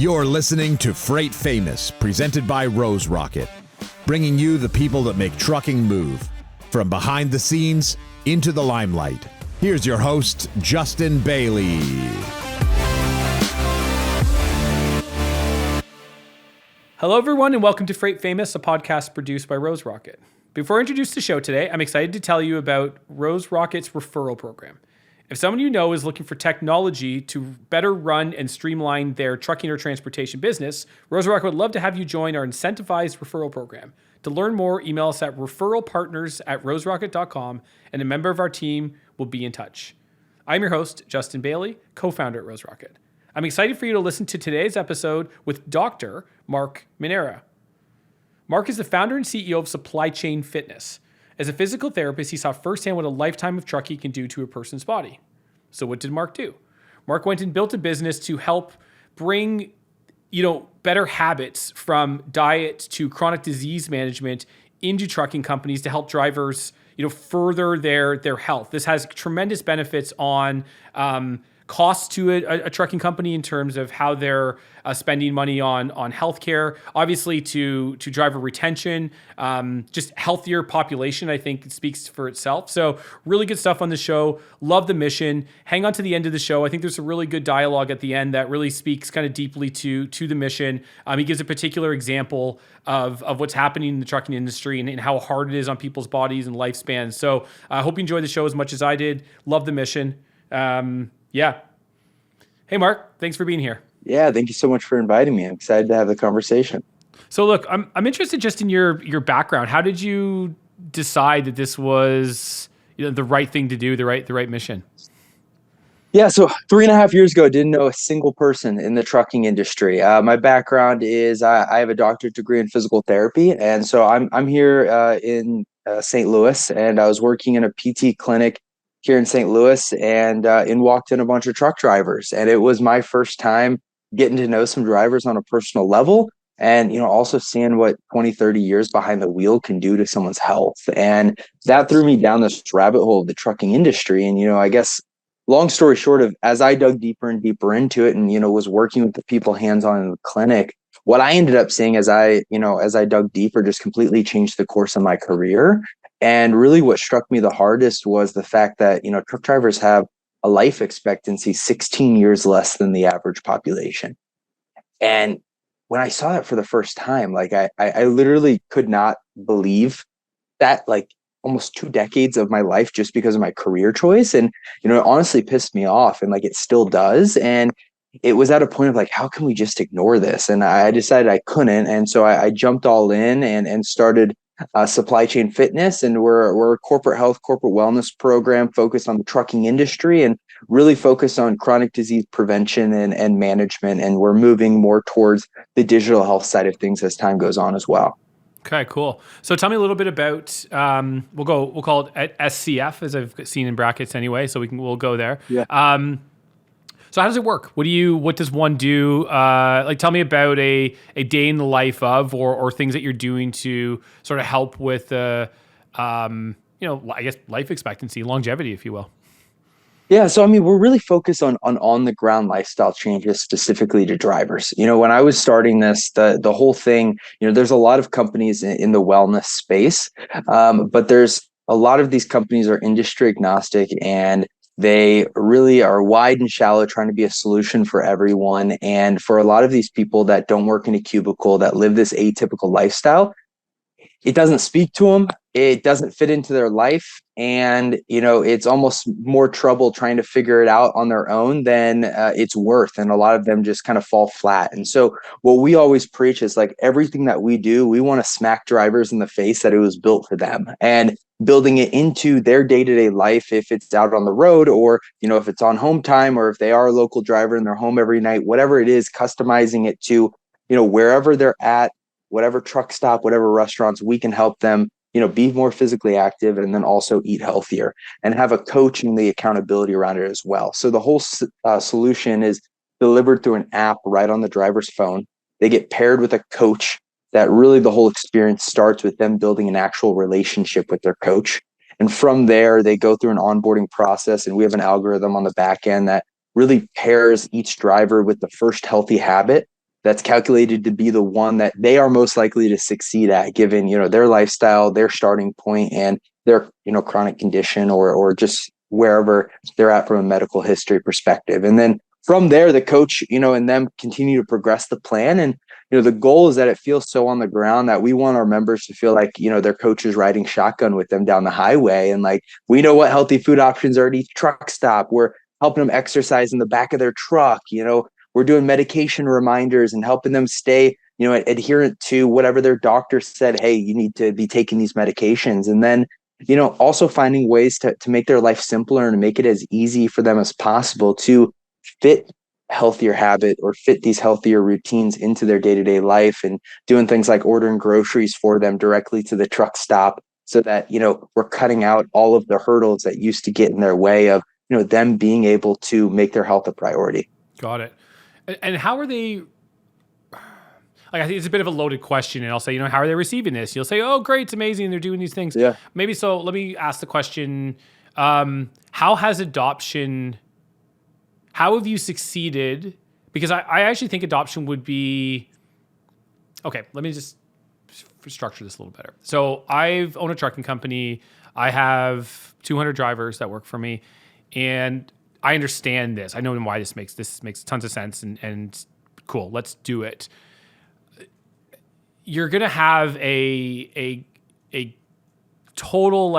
You're listening to Freight Famous, presented by Rose Rocket, bringing you the people that make trucking move. From behind the scenes into the limelight. Here's your host, Justin Bailie. Hello, everyone, and welcome to Freight Famous, a podcast produced by Rose Rocket. Before I introduce the show today, I'm excited to tell you about Rose Rocket's referral program. If someone you know is looking for technology to better run and streamline their trucking or transportation business, Rose Rocket would love to have you join our incentivized referral program. To learn more, email us at referralpartners@roserocket.com, and a member of our team will be in touch. I'm your host, Justin Bailie, co-founder at Rose Rocket. I'm excited for you to listen to today's episode with Dr. Mark Manera. Mark is the founder and CEO of Supply Chain Fitness. As a physical therapist, he saw firsthand what a lifetime of trucking can do to a person's body. So what did Mark do? Mark went and built a business to help bring, better habits from diet to chronic disease management into trucking companies to help drivers, further their health. This has tremendous benefits on costs to a trucking company in terms of how they're spending money on healthcare, obviously to driver retention, just healthier population. I think it speaks for itself. So really good stuff on the show. Love the mission. Hang on to the end of the show. I think there's a really good dialogue at the end that really speaks kind of deeply to the mission. He gives a particular example of what's happening in the trucking industry and how hard it is on people's bodies and lifespans. So I hope you enjoyed the show as much as I did. Love the mission. Yeah. Hey, Mark, thanks for being here. Yeah, thank you so much for inviting me. I'm excited to have the conversation. So look, I'm interested just in your background. How did you decide that this was the right thing to do, the right mission? Yeah, so 3.5 years ago, I didn't know a single person in the trucking industry. My background is I have a doctorate degree in physical therapy, and so I'm here in St. Louis, and I was working in a PT clinic here in St. Louis, and walked in a bunch of truck drivers. And it was my first time getting to know some drivers on a personal level, and also seeing what 20, 30 years behind the wheel can do to someone's health. And that threw me down this rabbit hole of the trucking industry. And I guess long story short, of as I dug deeper and deeper into it and was working with the people hands-on in the clinic, what I ended up seeing as I dug deeper just completely changed the course of my career. And really what struck me the hardest was the fact that, truck drivers have a life expectancy 16 years less than the average population. And when I saw that for the first time, I literally could not believe that, almost 2 decades of my life just because of my career choice. And, it honestly pissed me off, and it still does. And it was at a point of how can we just ignore this? And I decided I couldn't. And so I jumped all in and started Supply Chain Fitness, and we're a corporate health, corporate wellness program focused on the trucking industry and really focused on chronic disease prevention and management. And we're moving more towards the digital health side of things as time goes on as well. Okay, cool. So tell me a little bit about we'll call it SCF, as I've seen in brackets anyway. So we'll go there. Yeah. So how does it work? What does one do? Tell me about a day in the life of, or things that you're doing to sort of help with I guess life expectancy, longevity, if you will. Yeah, so we're really focused on the ground lifestyle changes specifically to drivers. When I was starting this, the whole thing, there's a lot of companies in the wellness space, but there's a lot of these companies are industry agnostic, and they really are wide and shallow, trying to be a solution for everyone. And for a lot of these people that don't work in a cubicle, that live this atypical lifestyle, it doesn't speak to them. It doesn't fit into their life. And, it's almost more trouble trying to figure it out on their own than it's worth. And a lot of them just kind of fall flat. And so what we always preach is everything that we do, we want to smack drivers in the face that it was built for them, and building it into their day-to-day life, if it's out on the road, or, if it's on home time, or if they are a local driver and they're home every night, whatever it is, customizing it to, wherever they're at, whatever truck stop, whatever restaurants, we can help them, be more physically active, and then also eat healthier, and have a coach and the accountability around it as well. So the whole solution is delivered through an app right on the driver's phone. They get paired with a coach that really the whole experience starts with them building an actual relationship with their coach. And from there, they go through an onboarding process, and we have an algorithm on the back end that really pairs each driver with the first healthy habit that's calculated to be the one that they are most likely to succeed at, given, their lifestyle, their starting point, and their, chronic condition, or just wherever they're at from a medical history perspective. And then from there, the coach, and them continue to progress the plan. And, the goal is that it feels so on the ground that we want our members to feel like, their coach is riding shotgun with them down the highway. And like, we know what healthy food options are at each truck stop. We're helping them exercise in the back of their truck. We're doing medication reminders and helping them stay, adherent to whatever their doctor said. Hey, you need to be taking these medications. And then, also finding ways to make their life simpler and make it as easy for them as possible to fit healthier habit or fit these healthier routines into their day-to-day life, and doing things like ordering groceries for them directly to the truck stop, so that, we're cutting out all of the hurdles that used to get in their way of, them being able to make their health a priority. Got it. And how are they, like, I think it's a bit of a loaded question, and I'll say, how are they receiving this? You'll say, oh, great, it's amazing, they're doing these things. Yeah. Maybe so. Let me ask the question, how has adoption, how have you succeeded? Because I actually think adoption would be, okay, let me just structure this a little better. So I've owned a trucking company. I have 200 drivers that work for me, and I understand this. I know why this makes tons of sense, and cool, let's do it. You're going to have a total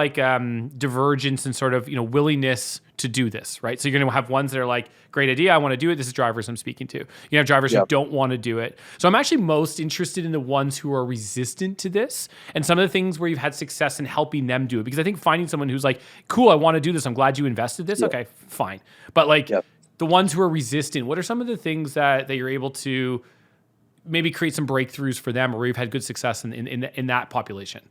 divergence and sort of, willingness to do this, right? So you're going to have ones that are like, great idea, I want to do it. This is drivers I'm speaking to. You have drivers who don't want to do it. So I'm actually most interested in the ones who are resistant to this, and some of the things where you've had success in helping them do it. Because I think finding someone who's like, cool, I want to do this, I'm glad you invested this. Okay, fine. But the ones who are resistant, what are some of the things that you're able to maybe create some breakthroughs for them, or where you've had good success in that population?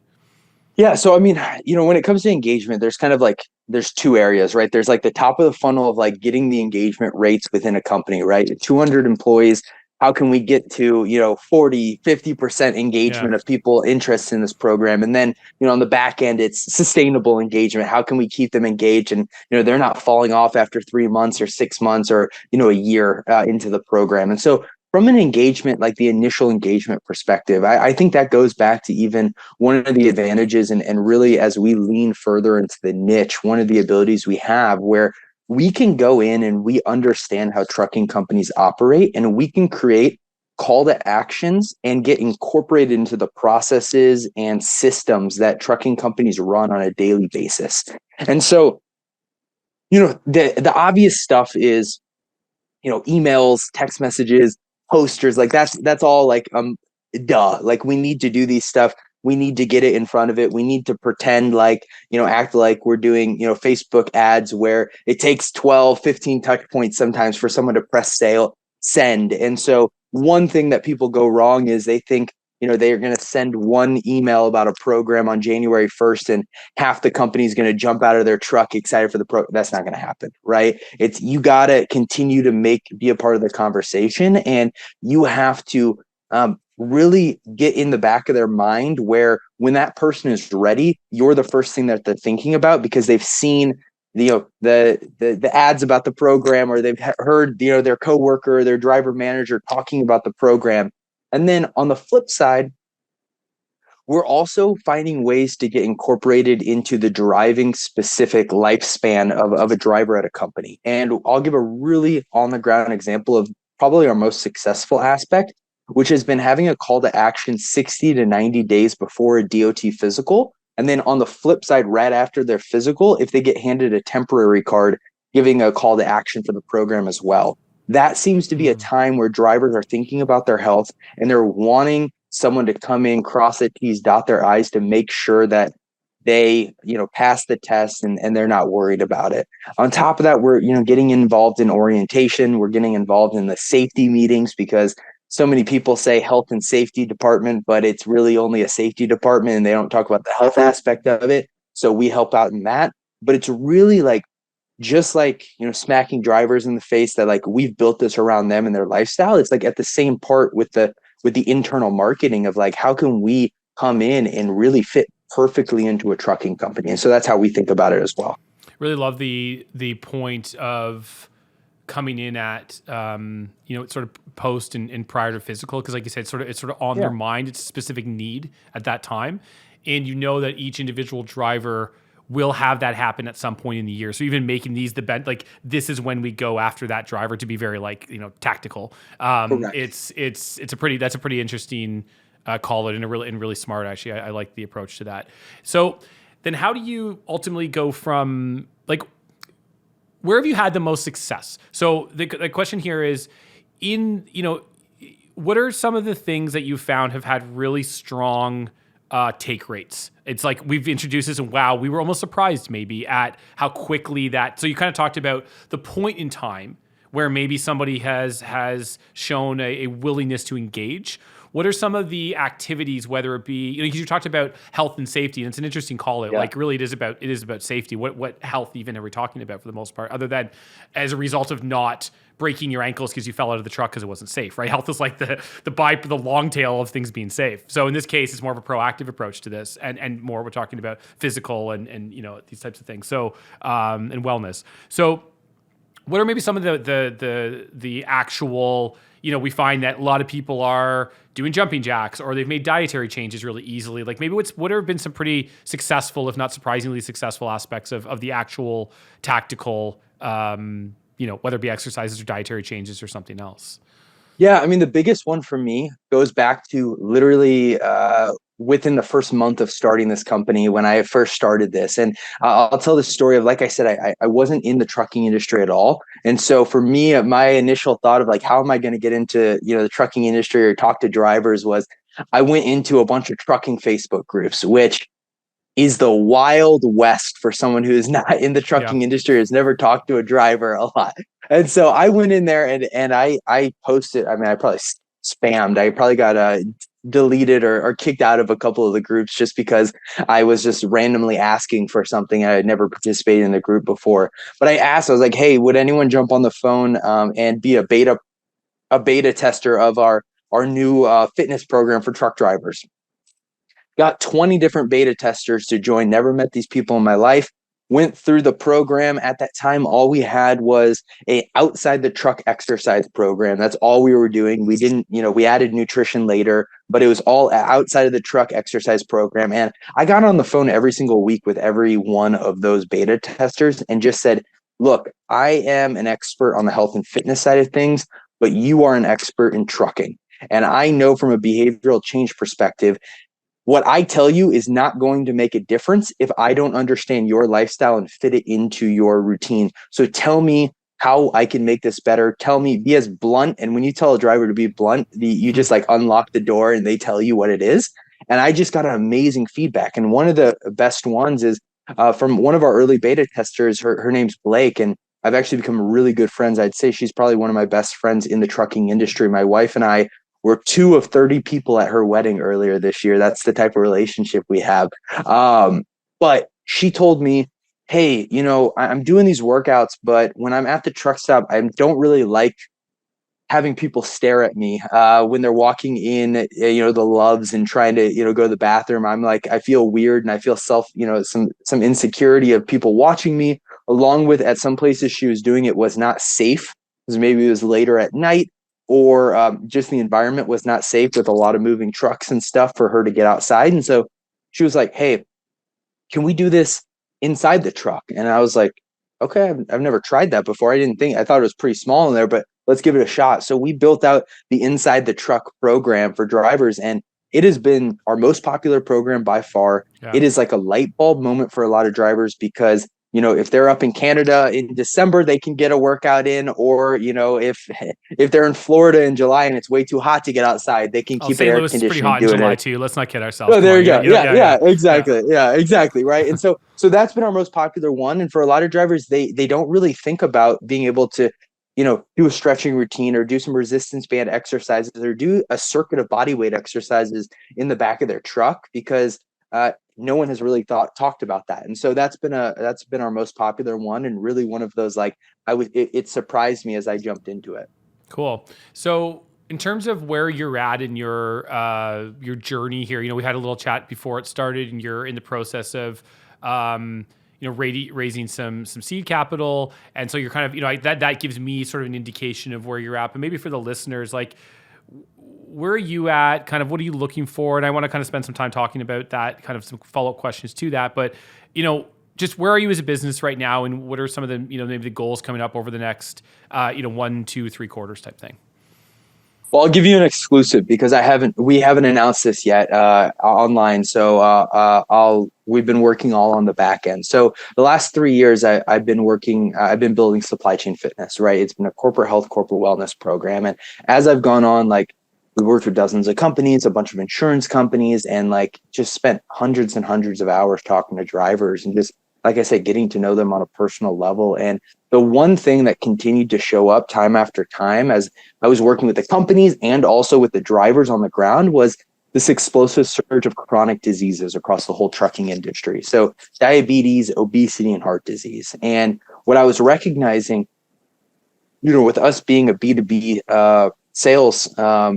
Yeah. So, I mean, when it comes to engagement, there's kind of there's two areas, right? There's like the top of the funnel of getting the engagement rates within a company, right? 200 employees. How can we get to, 40, 50% engagement of people interested in this program? And then, on the back end, it's sustainable engagement. How can we keep them engaged and, they're not falling off after 3 months or 6 months or, a year into the program. And so from an engagement, like the initial engagement perspective, I think that goes back to even one of the advantages, and really as we lean further into the niche, one of the abilities we have where we can go in and we understand how trucking companies operate, and we can create call to actions and get incorporated into the processes and systems that trucking companies run on a daily basis. And so, the obvious stuff is, emails, text messages, posters, like that's all duh. Like, we need to do these stuff. We need to get it in front of it. We need to pretend act like we're doing, Facebook ads where it takes 12, 15 touch points sometimes for someone to press send. And so one thing that people go wrong is they think, they are going to send one email about a program on January 1st, and half the company is going to jump out of their truck excited for the program. That's not going to happen, right? You got to continue to be a part of the conversation, and you have to really get in the back of their mind where when that person is ready, you're the first thing that they're thinking about, because they've seen the ads about the program, or they've heard their coworker or their driver manager talking about the program. And then on the flip side, we're also finding ways to get incorporated into the driving specific lifespan of a driver at a company. And I'll give a really on the ground example of probably our most successful aspect, which has been having a call to action 60 to 90 days before a DOT physical. And then on the flip side, right after their physical, if they get handed a temporary card, giving a call to action for the program as well. That seems to be a time where drivers are thinking about their health, and they're wanting someone to come in, cross their T's, dot their I's to make sure that they, pass the test, and they're not worried about it. On top of that, we're, getting involved in orientation. We're getting involved in the safety meetings, because so many people say health and safety department, but it's really only a safety department, and they don't talk about the health aspect of it. So we help out in that. But it's really just smacking drivers in the face that we've built this around them and their lifestyle. It's at the same part with the internal marketing of how can we come in and really fit perfectly into a trucking company. And so that's how we think about it as well. Really love the point of coming in at, sort of post and prior to physical? Because like you said, it's sort of on their mind. It's a specific need at that time. And you know that each individual driver will have that happen at some point in the year. So even making these like this is when we go after that driver to be very tactical. That's a pretty interesting call it and really smart actually. I like the approach to that. So then how do you ultimately go from like, where have you had the most success? So the question here is what are some of the things that you found have had really strong take rates? It's like we've introduced this and wow, we were almost surprised maybe at how quickly so you kind of talked about the point in time where maybe somebody has shown a willingness to engage. What are some of the activities, whether it be, because you talked about health and safety, and it's an interesting call out. Like really it is about safety. What health even are we talking about for the most part, other than as a result of not breaking your ankles because you fell out of the truck because it wasn't safe, right? Health is like the long tail of things being safe. So in this case, it's more of a proactive approach to this, and more we're talking about physical and these types of things. So and wellness. So what are maybe some of the actual, we find that a lot of people are doing jumping jacks or they've made dietary changes really easily. Like maybe what have been some pretty successful, if not surprisingly successful aspects of the actual tactical, whether it be exercises or dietary changes or something else? Yeah, I mean, the biggest one for me goes back to literally within the first month of starting this company when I first started this. And I'll tell the story of, like I said, I wasn't in the trucking industry at all. And so for me, my initial thought of like, how am I going to get into, the trucking industry or talk to drivers was I went into a bunch of trucking Facebook groups, which is the wild west for someone who is not in the trucking industry, has never talked to a driver a lot. And so I went in there and I posted, I mean, I probably spammed. I probably got deleted or kicked out of a couple of the groups just because I was just randomly asking for something. I had never participated in the group before. But I asked, I was like, hey, would anyone jump on the phone and be a beta tester of our new fitness program for truck drivers? Got 20 different beta testers to join. Never met these people in my life. Went through the program. At that time, all we had was a outside the truck exercise program. That's all we were doing. We didn't, we added nutrition later, but it was all outside of the truck exercise program. And I got on the phone every single week with every one of those beta testers and just said, look, I am an expert on the health and fitness side of things, but you are an expert in trucking. And I know from a behavioral change perspective, what I tell you is not going to make a difference if I don't understand your lifestyle and fit it into your routine. So tell me how I can make this better. Tell me, be as blunt. And when you tell a driver to be blunt, you just like unlock the door and they tell you what it is. And I just got an amazing feedback. And one of the best ones is from one of our early beta testers. Her name's Blake. And I've actually become really good friends. I'd say she's probably one of my best friends in the trucking industry. My wife and I were 2 of 30 people at her wedding earlier this year. That's the type of relationship we have. But she told me, hey, I'm doing these workouts, but when I'm at the truck stop, I don't really like having people stare at me when they're walking in, the Loves and trying to, go to the bathroom. I'm like, I feel weird and I feel some insecurity of people watching me, along with at some places she was doing it was not safe because maybe it was later at night, or just the environment was not safe with a lot of moving trucks and stuff for her to get outside. And so she was like, hey, can we do this inside the truck? And I was like, okay, I've never tried that before. I thought it was pretty small in there, but let's give it a shot. So we built out the inside the truck program for drivers, and it has been our most popular program by far. Yeah. It is like a light bulb moment for a lot of drivers because if they're up in Canada in December, they can get a workout in, or, if they're in Florida in July and it's way too hot to get outside, they can keep St. air Louis conditioning. Is pretty hot in July too. Let's not kid ourselves. Oh, there you go. Yeah, exactly. Yeah, exactly. Right. And so that's been our most popular one. And for a lot of drivers, they don't really think about being able to, do a stretching routine or do some resistance band exercises or do a circuit of body weight exercises in the back of their truck because, no one has really talked about that. And so that's been our most popular one. And really one of those, like it surprised me as I jumped into it. Cool. So in terms of where you're at in your journey here, we had a little chat before it started and you're in the process of, raising some seed capital. And so you're kind of, that gives me sort of an indication of where you're at. But maybe for the listeners, like, where are you at? Kind of what are you looking for? And I want to kind of spend some time talking about that, kind of some follow-up questions to that. But, just where are you as a business right now? And what are some of the, maybe the goals coming up over the next, 1, 2, 3 quarters type thing? Well, I'll give you an exclusive because we haven't announced this yet online. So we've been working all on the back end. So the last 3 years I've been building Supply Chain Fitness, right? It's been a corporate health, corporate wellness program. And as I've gone on, like, we worked with dozens of companies, a bunch of insurance companies, and like just spent hundreds and hundreds of hours talking to drivers and just, like I said, getting to know them on a personal level. And the one thing that continued to show up time after time as I was working with the companies and also with the drivers on the ground was this explosive surge of chronic diseases across the whole trucking industry. So diabetes, obesity, and heart disease. And what I was recognizing, with us being a B2B sales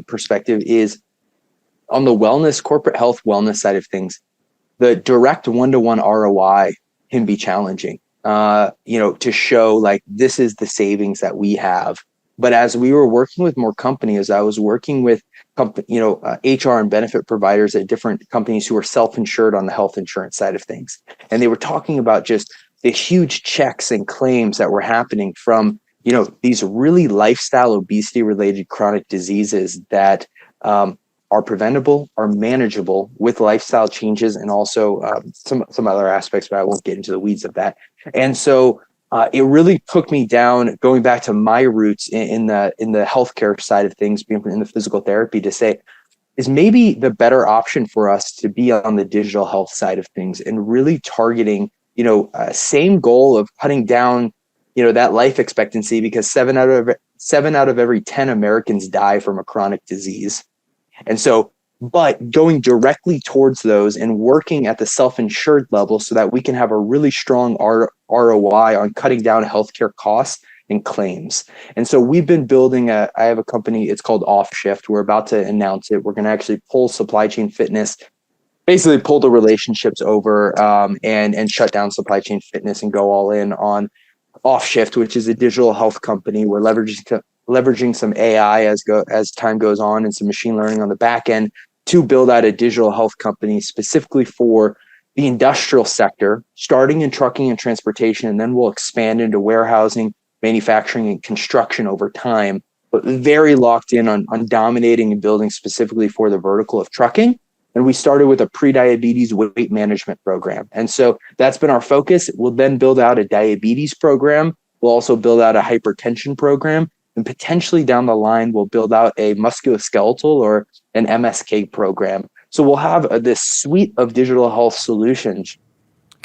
perspective, is on the corporate health wellness side of things, the direct one-to-one ROI can be challenging, to show like this is the savings that we have. But as we were working with more companies, I was working with HR and benefit providers at different companies who are self-insured on the health insurance side of things. And they were talking about just the huge checks and claims that were happening from, these really lifestyle obesity related chronic diseases that are preventable, are manageable with lifestyle changes, and also some other aspects, but I won't get into the weeds of that. And so it really took me down, going back to my roots in the healthcare side of things, being in the physical therapy, to say, is maybe the better option for us to be on the digital health side of things and really targeting, same goal of cutting down, that life expectancy, because 7 out of every 10 Americans die from a chronic disease. And so, but going directly towards those and working at the self-insured level so that we can have a really strong ROI on cutting down healthcare costs and claims. And so we've been building I have a company, it's called Off Shift. We're about to announce it. We're going to actually pull Supply Chain Fitness, basically pull the relationships over and shut down Supply Chain Fitness and go all in on Off Shift, which is a digital health company. We're leveraging some AI as time goes on and some machine learning on the back end to build out a digital health company specifically for the industrial sector, starting in trucking and transportation, and then we'll expand into warehousing, manufacturing, and construction over time, but very locked in on dominating and building specifically for the vertical of trucking. And we started with a pre-diabetes weight management program. And so that's been our focus. We'll then build out a diabetes program. We'll also build out a hypertension program. And potentially down the line, we'll build out a musculoskeletal or an MSK program. So we'll have this suite of digital health solutions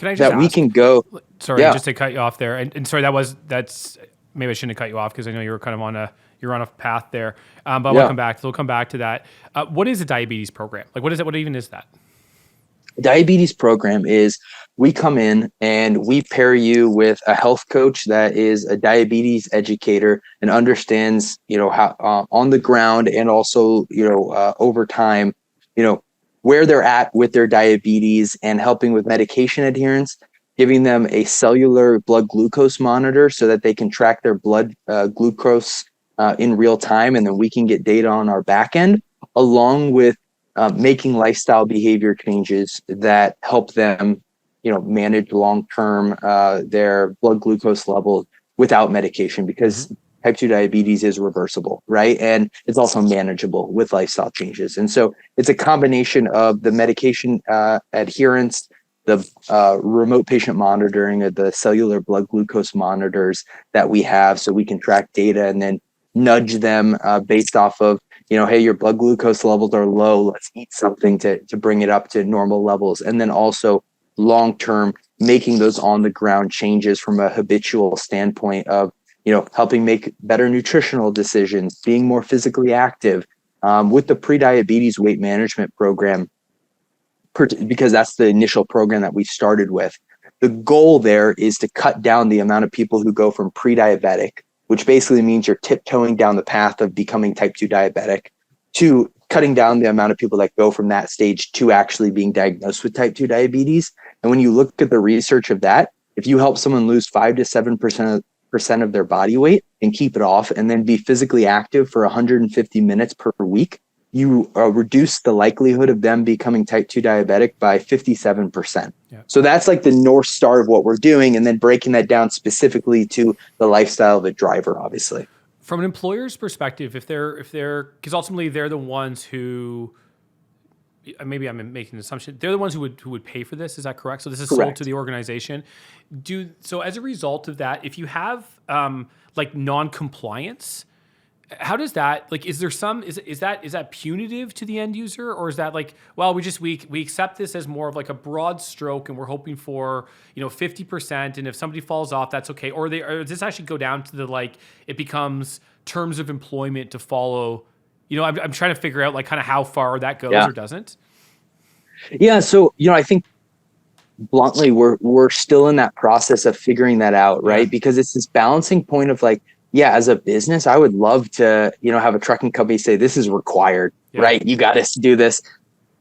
we can go. Sorry, just to cut you off there. And sorry, that's maybe I shouldn't have cut you off because I know you were kind of you're on a path there. But we'll come back to that. What is a diabetes program? Like, what is it? What even is that? Diabetes program is we come in and we pair you with a health coach that is a diabetes educator and understands, how on the ground and also, over time, where they're at with their diabetes and helping with medication adherence, giving them a cellular blood glucose monitor so that they can track their blood glucose in real time. And then we can get data on our back end, along with making lifestyle behavior changes that help them, manage long-term their blood glucose level without medication, because type 2 diabetes is reversible, right? And it's also manageable with lifestyle changes. And so it's a combination of the medication adherence, the remote patient monitoring, of the cellular blood glucose monitors that we have, so we can track data and then nudge them based off of, hey, your blood glucose levels are low. Let's eat something to bring it up to normal levels. And then also long-term, making those on the ground changes from a habitual standpoint of, helping make better nutritional decisions, being more physically active. With the pre-diabetes weight management program, because that's the initial program that we started with, the goal there is to cut down the amount of people who go from pre-diabetic, which basically means you're tiptoeing down the path of becoming type 2 diabetic, to cutting down the amount of people that go from that stage to actually being diagnosed with type 2 diabetes. And when you look at the research of that, if you help someone lose 5 to 7% of their body weight and keep it off, and then be physically active for 150 minutes per week, you reduce the likelihood of them becoming type 2 diabetic by 57%. Yeah. So that's like the North Star of what we're doing, and then breaking that down specifically to the lifestyle of the driver, obviously. From an employer's perspective, if they're, because ultimately they're the ones who, maybe I'm making an assumption, they're the ones who would pay for this. Is that correct? So this is sold to the organization. So as a result of that, if you have like non-compliance, how does that, like, is there some, is that punitive to the end user, or is that like, well, we accept this as more of like a broad stroke and we're hoping for, 50%. And if somebody falls off, that's okay. Or does this actually go down to the, like, it becomes terms of employment to follow? I'm trying to figure out like kind of how far that goes or doesn't. Yeah. So, I think bluntly, we're still in that process of figuring that out. Right. Yeah. Because it's this balancing point of like, yeah, as a business, I would love to, have a trucking company say this is required, right? You got to do this.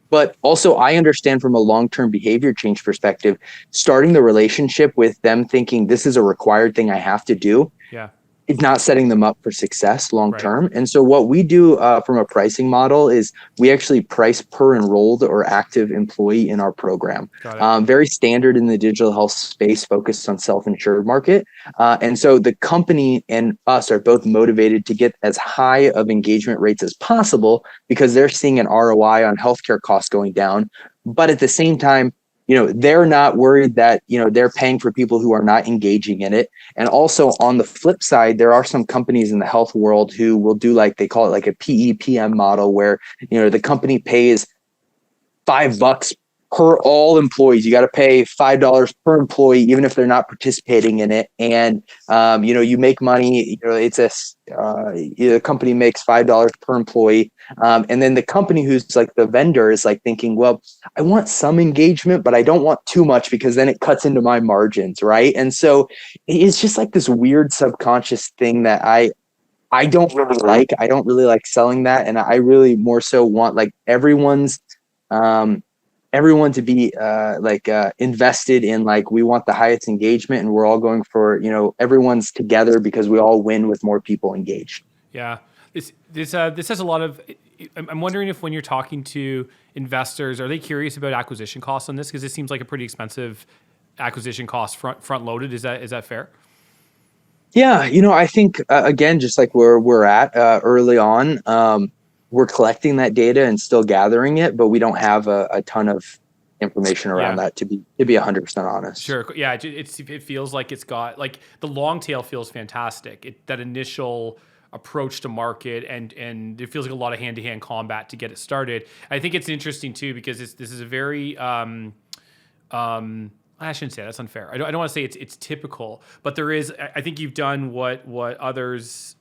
But also I understand from a long-term behavior change perspective, starting the relationship with them thinking this is a required thing I have to do. Yeah. It's not setting them up for success long-term. Right. And so what we do from a pricing model is we actually price per enrolled or active employee in our program. Very standard in the digital health space, focused on self-insured market. And so the company and us are both motivated to get as high of engagement rates as possible, because they're seeing an ROI on healthcare costs going down. But at the same time, they're not worried that, they're paying for people who are not engaging in it. And also on the flip side, there are some companies in the health world who will do, like, they call it like a PEPM model, where, the company pays $5 per all employees. You got to pay $5 per employee, even if they're not participating in it. And, you make money, the company makes $5 per employee. And then the company who's like the vendor is like thinking, well, I want some engagement, but I don't want too much, because then it cuts into my margins. Right. And so it's just like this weird subconscious thing that I don't really like. I don't really like selling that. And I really more so want like everyone to be invested in, like, we want the highest engagement, and we're all going for, everyone's together because we all win with more people engaged. Yeah. This has a lot of, I'm wondering if when you're talking to investors, are they curious about acquisition costs on this? Because it seems like a pretty expensive acquisition cost front loaded. Is that fair? Yeah. I think, again, just like where we're at early on, we're collecting that data and still gathering it, but we don't have a ton of information around that to be 100% honest. Sure. Yeah. It feels like it's got, like, the long tail feels fantastic. That initial approach to market, and it feels like a lot of hand-to-hand combat to get it started. I think it's interesting too, because this is a very, I shouldn't say that. That's unfair. I don't want to say it's typical, but there is. I think you've done what others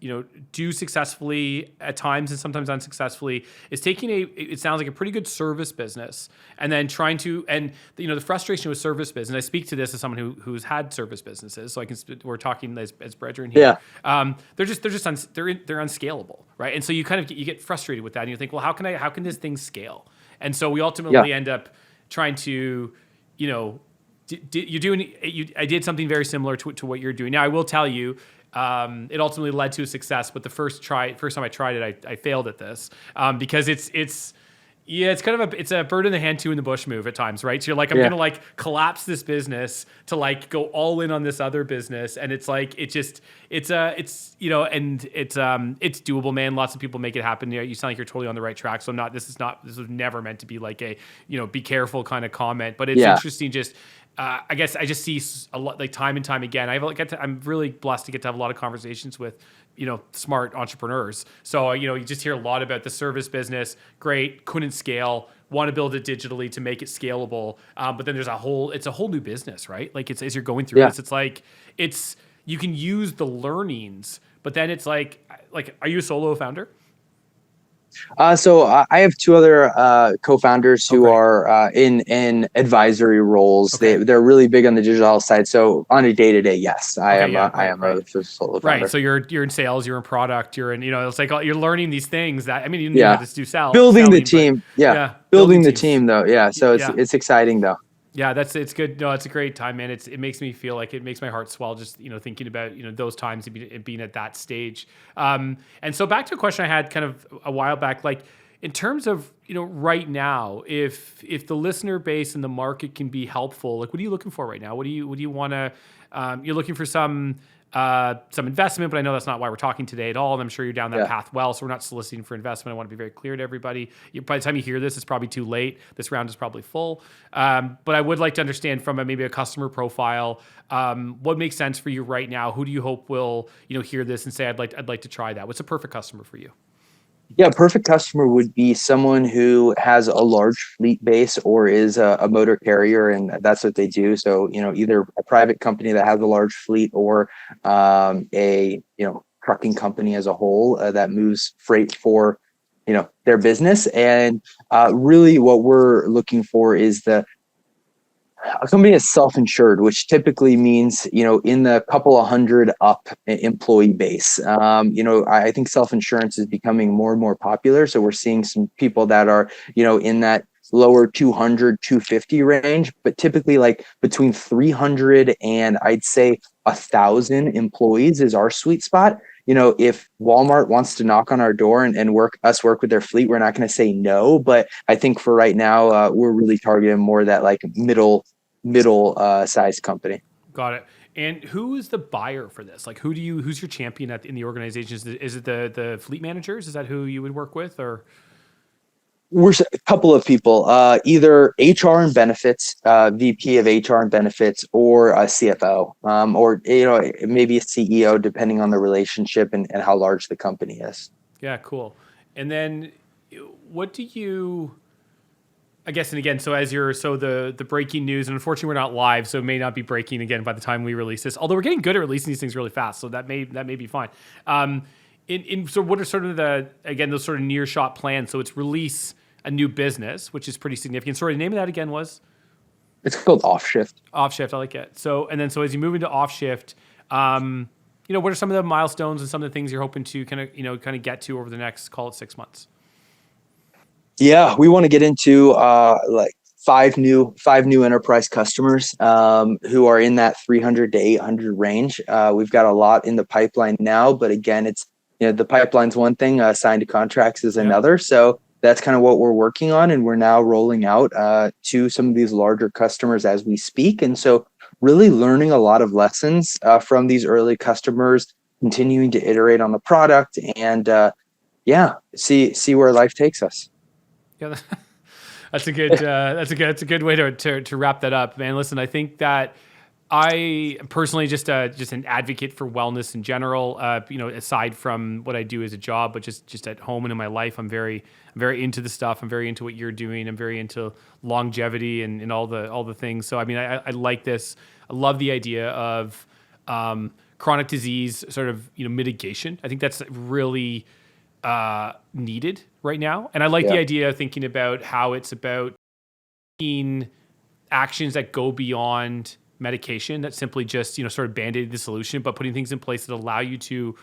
do successfully at times, and sometimes unsuccessfully, is taking it sounds like a pretty good service business, and then trying to, and the frustration with service business. I speak to this as someone who's had service businesses, so we're talking as brethren here. Yeah. They're unscalable, right? And so you get frustrated with that, and you think, well, how can this thing scale? And so we ultimately end up trying to, I did something very similar to what you're doing. Now, I will tell you, it ultimately led to a success, but the first time I tried it, I failed at this, because it's kind of it's a bird in the hand, two in the bush move at times, right? So you're like, I'm going to like collapse this business to like go all in on this other business. And it's like, it's doable, man. Lots of people make it happen. You sound like you're totally on the right track. So this was never meant to be like a, be careful kind of comment, but it's interesting. Just, I guess I just see a lot, like, time and time again. I'm really blessed to get to have a lot of conversations with, smart entrepreneurs. So, you just hear a lot about the service business. Great, couldn't scale, want to build it digitally to make it scalable. But then it's a whole new business, right? Like, as you're going through this, it's like, you can use the learnings, but then it's like, are you a solo founder? So I have two other co-founders who are in advisory roles. Okay. They're really big on the digital health side. So on a day-to-day, yes, I am a solo founder. Right. So you're in sales, you're in product, you're in, it's like you're learning these things that, I mean, you just do sell. Building the team. Building the team though. Yeah. So it's exciting though. Yeah, it's good. No, it's a great time, man. It makes me feel like it makes my heart swell just, thinking about, those times and being at that stage. And so back to a question I had kind of a while back, like in terms of, right now, if the listener base and the market can be helpful, like what are you looking for right now? What do you want to, you're looking for some investment, but I know that's not why we're talking today at all. And I'm sure you're down that path well. So we're not soliciting for investment. I want to be very clear to everybody. By the time you hear this, it's probably too late. This round is probably full. But I would like to understand from maybe a customer profile, what makes sense for you right now? Who do you hope will, hear this and say, I'd like to try that? What's a perfect customer for you? Yeah, perfect customer would be someone who has a large fleet base or is a motor carrier, and that's what they do. So, either a private company that has a large fleet or a trucking company as a whole that moves freight for their business. And really, what we're looking for is a company is self-insured, which typically means, in the couple of hundred up employee base. I think self-insurance is becoming more and more popular. So we're seeing some people that are, in that lower 200, 250 range, but typically like between 300 and I'd say 1,000 employees is our sweet spot. If Walmart wants to knock on our door and work with their fleet, we're not going to say no. But I think for right now, we're really targeting more that like middle sized company. Got it. And who is the buyer for this? Like, who's your champion in the organization? Is it the fleet managers? Is that who you would work with, or? We're a couple of people, either HR and benefits, VP of HR and benefits, or a CFO, or maybe a CEO, depending on the relationship and how large the company is. Yeah, cool. And then, what do you? I guess, and again, so the breaking news, and unfortunately we're not live, so it may not be breaking again by the time we release this. Although we're getting good at releasing these things really fast, so that may be fine. So what are sort of those sort of near shot plans? So it's release a new business, which is pretty significant. Sorry, the name of that again was? It's called Offshift. Offshift, I like it. So as you move into Offshift, what are some of the milestones and some of the things you're hoping to kind of get to over the next, call it 6 months? Yeah, we want to get into like five new enterprise customers who are in that 300 to 800 range. We've got a lot in the pipeline now, but again, it's the pipeline's one thing, signed contracts is another. So that's kind of what we're working on, and we're now rolling out to some of these larger customers as we speak. And so, really learning a lot of lessons from these early customers, continuing to iterate on the product, and see where life takes us. Yeah, that's a good way to wrap that up, man. Listen, I think that I am personally just an advocate for wellness in general. Aside from what I do as a job, but just at home and in my life, I'm very into the stuff. I'm very into what you're doing. I'm very into longevity and all the things. So I mean, I like this. I love the idea of chronic disease sort of mitigation. I think that's really needed right now. And I like the idea of thinking about how it's about taking actions that go beyond medication, that simply just, sort of band-aid the solution, but putting things in place that allow you to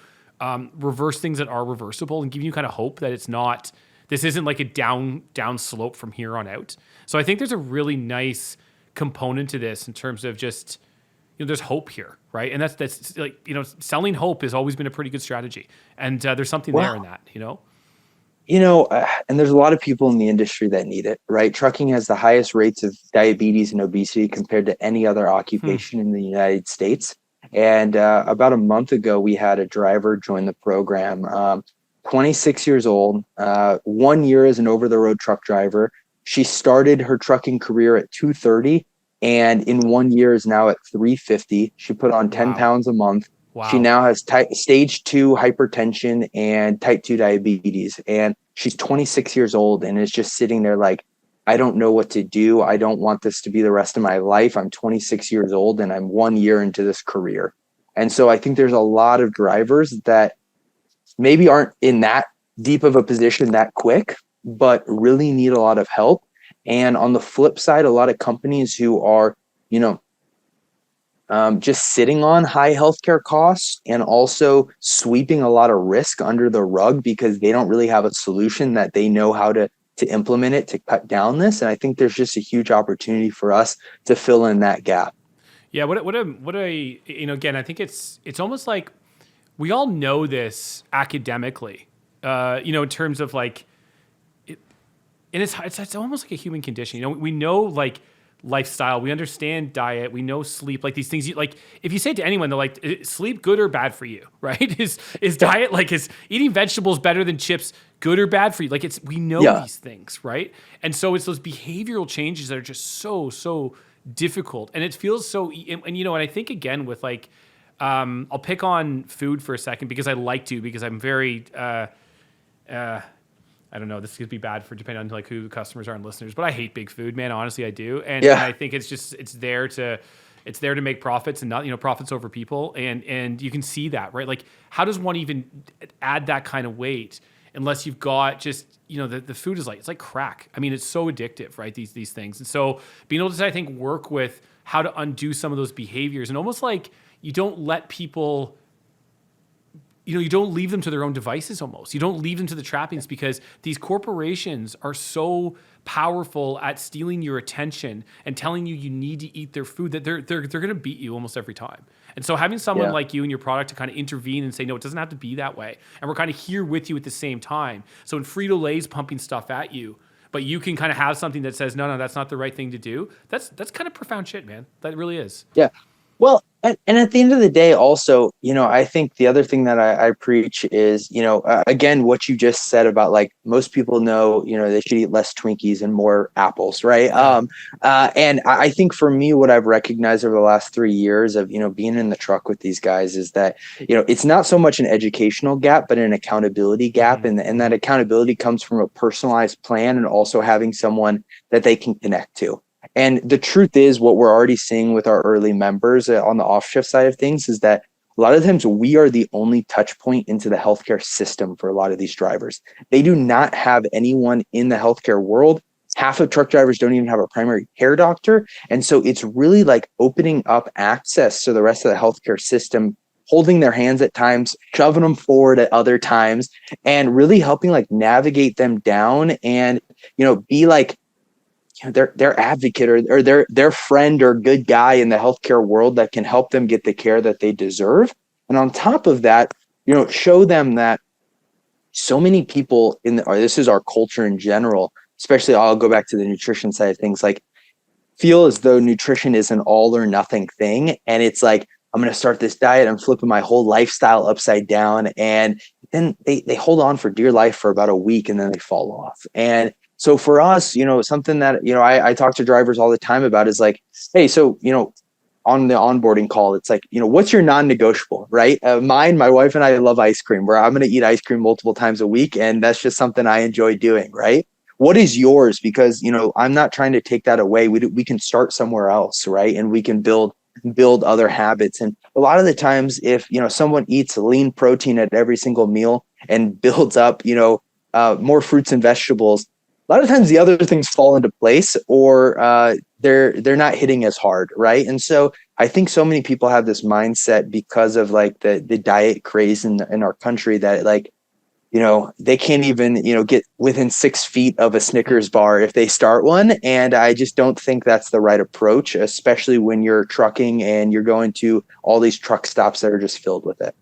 reverse things that are reversible and give you kind of hope that this isn't like a down slope from here on out. So I think there's a really nice component to this in terms of just, there's hope here, right? And that's like, selling hope has always been a pretty good strategy. And there's something there in that, and there's a lot of people in the industry that need it, right? Trucking has the highest rates of diabetes and obesity compared to any other occupation in the United States. And about a month ago, we had a driver join the program, 26 years old, 1 year as an over-the-road truck driver. She started her trucking career at 230, and in 1 year is now at 350. She put on 10 pounds a month. Wow. She now has stage 2 hypertension and type 2 diabetes. And she's 26 years old and is just sitting there like, I don't know what to do. I don't want this to be the rest of my life. I'm 26 years old and I'm 1 year into this career. And so I think there's a lot of drivers that maybe aren't in that deep of a position that quick, but really need a lot of help. And on the flip side, a lot of companies who are, just sitting on high healthcare costs and also sweeping a lot of risk under the rug because they don't really have a solution that they know how to to implement it, to cut down this. And I think there's just a huge opportunity for us to fill in that gap. Yeah. Again, I think it's almost like we all know this academically, in terms of like, and it's almost like a human condition. We know like lifestyle, we understand diet, we know sleep, like these things. Like if you say to anyone, they're like, "Is sleep good or bad for you?" Right? Is diet like is eating vegetables better than chips good or bad for you? Like we know these things, right? And so it's those behavioral changes that are just so difficult, and it feels so. And I think again with like, I'll pick on food for a second because because I'm very. I don't know. This could be bad for depending on like who the customers are and listeners, but I hate big food, man. Honestly, I do, and I think it's there to make profits and not profits over people, and you can see that, right? Like, how does one even add that kind of weight unless you've got just the food is like it's like crack. I mean, it's so addictive, right? These things, and so being able to I think work with how to undo some of those behaviors and almost like you don't let people. You don't leave them to their own devices almost. You don't leave them to the trappings because these corporations are so powerful at stealing your attention and telling you need to eat their food that they're going to beat you almost every time. And so having someone like you and your product to kind of intervene and say, no, it doesn't have to be that way. And we're kind of here with you at the same time. So when Frito-Lay's pumping stuff at you, but you can kind of have something that says, no, that's not the right thing to do. That's kind of profound shit, man. That really is. Yeah. Well, and at the end of the day, also, I think the other thing that I preach is, again, what you just said about like most people know, they should eat less Twinkies and more apples, right? And I think for me, what I've recognized over the last 3 years of, being in the truck with these guys is that, it's not so much an educational gap, but an accountability gap. Mm-hmm. And that accountability comes from a personalized plan and also having someone that they can connect to. And the truth is what we're already seeing with our early members on the off shift side of things is that a lot of times we are the only touch point into the healthcare system for a lot of these drivers. They do not have anyone in the healthcare world. Half of truck drivers don't even have a primary care doctor. And so it's really like opening up access to the rest of the healthcare system, holding their hands at times, shoving them forward at other times, and really helping like navigate them down and, be like, their advocate or their friend or good guy in the healthcare world that can help them get the care that they deserve. And on top of that, show them that so many people this is our culture in general, especially I'll go back to the nutrition side of things, like feel as though nutrition is an all or nothing thing. And it's like, I'm going to start this diet. I'm flipping my whole lifestyle upside down. And then they hold on for dear life for about a week and then they fall off. And so for us, something that, I talk to drivers all the time about is like, hey, so, on the onboarding call, it's like, what's your non-negotiable, right? My wife and I love ice cream, where I'm going to eat ice cream multiple times a week. And that's just something I enjoy doing, right? What is yours? Because, I'm not trying to take that away. We can start somewhere else, right? And we can build other habits. And a lot of the times if, someone eats lean protein at every single meal and builds up, more fruits and vegetables, a lot of times the other things fall into place or they're not hitting as hard, right? And so I think so many people have this mindset because of like the diet craze in our country that like, they can't even, get within 6 feet of a Snickers bar if they start one. And I just don't think that's the right approach, especially when you're trucking and you're going to all these truck stops that are just filled with it.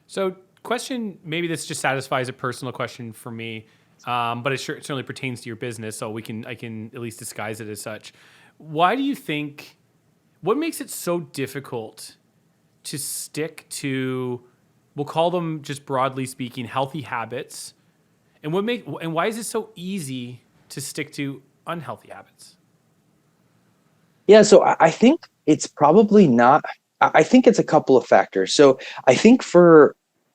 So question, maybe this just satisfies a personal question for me. But it certainly pertains to your business, so I can at least disguise it as such. Why do you think? What makes it so difficult to stick to? We'll call them, just broadly speaking, healthy habits, and why is it so easy to stick to unhealthy habits? Yeah, so I think it's probably not. I think it's a couple of factors. So I think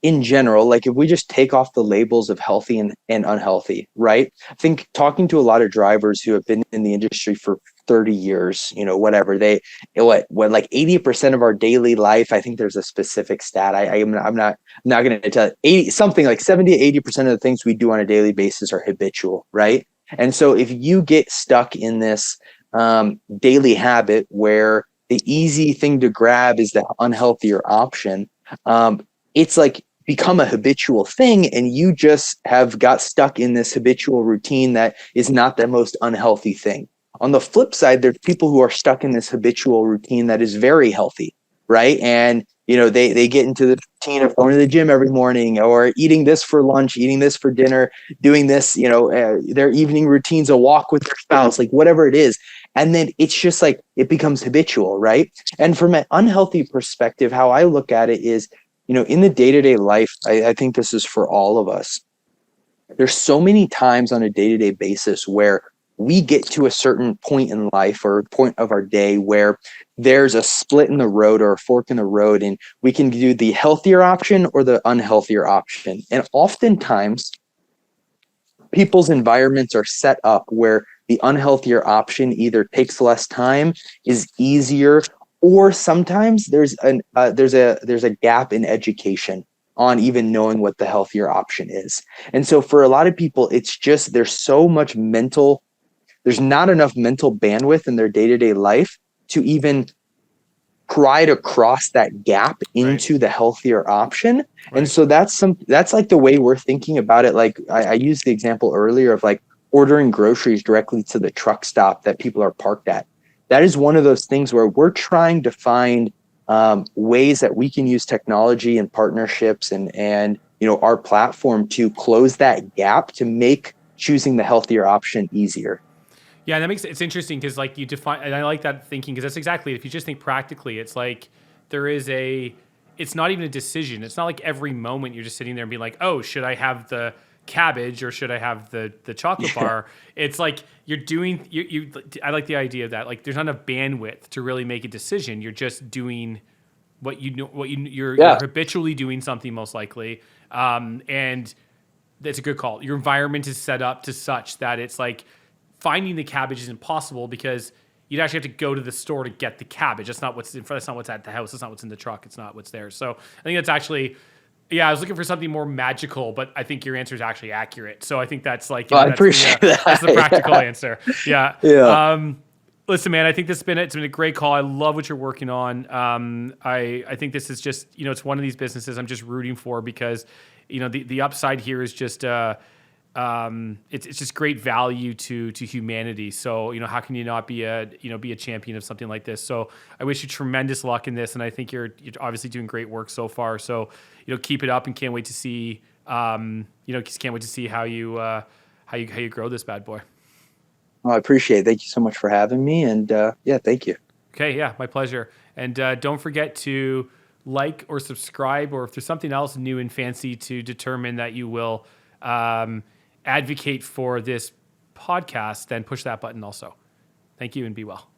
in general, like if we just take off the labels of healthy and unhealthy, right? I think talking to a lot of drivers who have been in the industry for 30 years, whatever what like 80% of our daily life, I think there's a specific stat. I'm not going to tell 80, something like 70 to 80% of the things we do on a daily basis are habitual, right? And so if you get stuck in this daily habit where the easy thing to grab is the unhealthier option, it's like become a habitual thing, and you just have got stuck in this habitual routine that is not the most unhealthy thing. On the flip side, there's people who are stuck in this habitual routine that is very healthy, right? And they get into the routine of going to the gym every morning, or eating this for lunch, eating this for dinner, doing this, their evening routines, a walk with their spouse, like whatever it is. And then it's just like it becomes habitual, right? And from an unhealthy perspective, how I look at it is, in the day-to-day life, I think this is for all of us. There's so many times on a day-to-day basis where we get to a certain point in life or point of our day where there's a split in the road or a fork in the road, and we can do the healthier option or the unhealthier option. And oftentimes people's environments are set up where the unhealthier option either takes less time, is easier, or sometimes there's a gap in education on even knowing what the healthier option is. And so for a lot of people, it's just there's not enough mental bandwidth in their day-to-day life to even try to cross that gap into the healthier option. Right. And so that's like the way we're thinking about it. Like I used the example earlier of like ordering groceries directly to the truck stop that people are parked at. That is one of those things where we're trying to find ways that we can use technology and partnerships and our platform to close that gap to make choosing the healthier option easier. Yeah, it's interesting because like you define, and I like that thinking because that's exactly, if you just think practically, it's like it's not even a decision. It's not like every moment you're just sitting there and being like, oh, should I have the cabbage or should I have the chocolate bar? It's like you're doing, I like the idea of that. Like there's not enough bandwidth to really make a decision. You're just doing you're habitually doing something most likely. And that's a good call. Your environment is set up to such that it's like, finding the cabbage is impossible because you'd actually have to go to the store to get the cabbage. That's not what's in front. That's not what's at the house. That's not what's in the truck. It's not what's there. So I think that's actually, I was looking for something more magical, but I think your answer is actually accurate. So I think that's like, I appreciate that. That's the practical answer. Yeah. Yeah. Listen, man, I think it's been a great call. I love what you're working on. I think this is just, it's one of these businesses I'm just rooting for because, the upside here is just, it's just great value to humanity. So, how can you not be a champion of something like this? So I wish you tremendous luck in this. And I think you're obviously doing great work so far. So, keep it up and can't wait to see, just can't wait to see how you grow this bad boy. Well, I appreciate it. Thank you so much for having me. And thank you. Okay. Yeah, my pleasure. And don't forget to like or subscribe, or if there's something else new and fancy to determine that you will, advocate for this podcast, then push that button also. Thank you and be well.